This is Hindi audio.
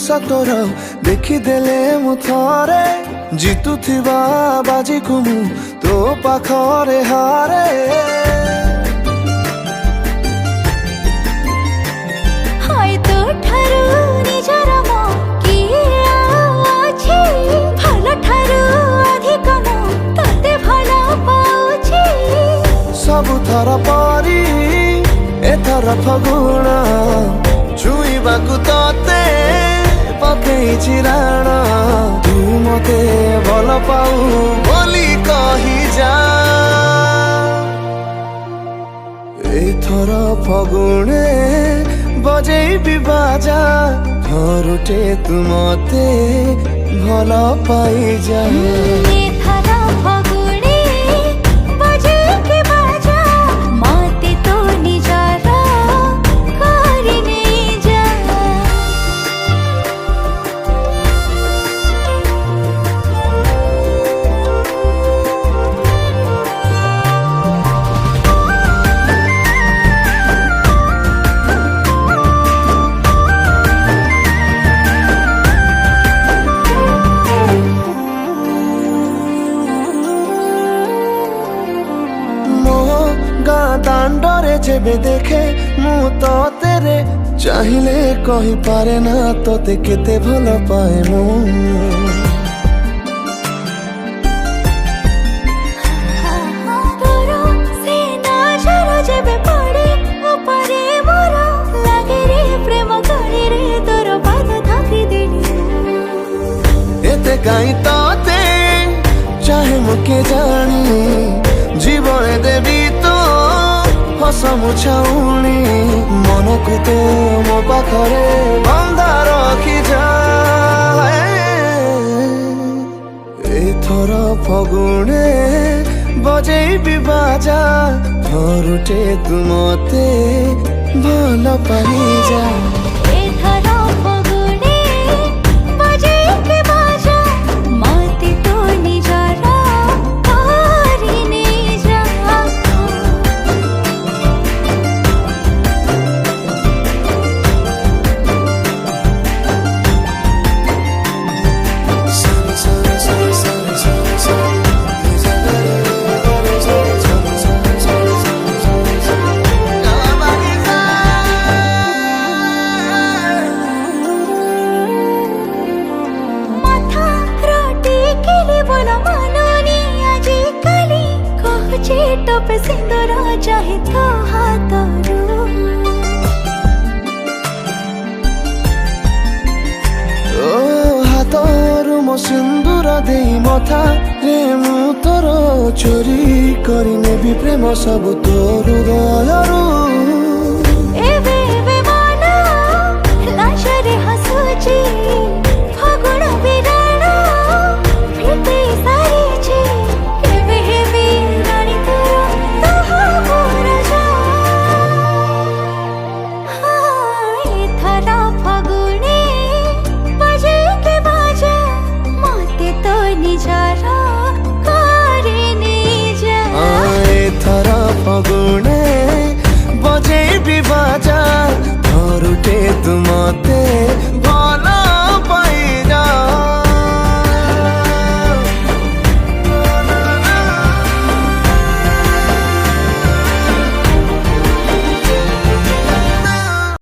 तोर देखिदेले मु थरे जितुथिबा बाजी को मु तो पाखरे हारे हाय तो ठारू निजर मो किए अछि भल ठारू अधिक मो तते भल पाउछि सब थर परी एथर फगुण छुईबाकू तते पकेइछि राण तू मते भल पाऊ बोली कही जा एथर फगुणे बजेबी बाजा थरुटे तू मते भल पाई जा एथर फगुणे बजेबी बाजा मते तो निजर करि नै जा दांडरे जेबे देखे मु तो तेरे चाहिले कही पारे ना तोते केते भल पाए मु तोरो से नजर जेबे पड़े ऊपरे मोर लागे रे प्रेम गणी रे तोर पाद थापी देनी एते काई तोते चाहे मुके जानी जीवन देवी तो हसमु छाउनी मन को तो मो पाखरे बंधा रखी जा एथर फगुणे बजेबी बाजा थरुटे तू मते भल पाई जा एथर फगुणे बजेबी बाजा मते तो निजर करि नै जा टप सिंदूर चाहे तो हाथरू ओ हाथरू मो सिंदूर दे मथा रे मु तोर चोरी करी नेबी प्रेम सब तोर दयारू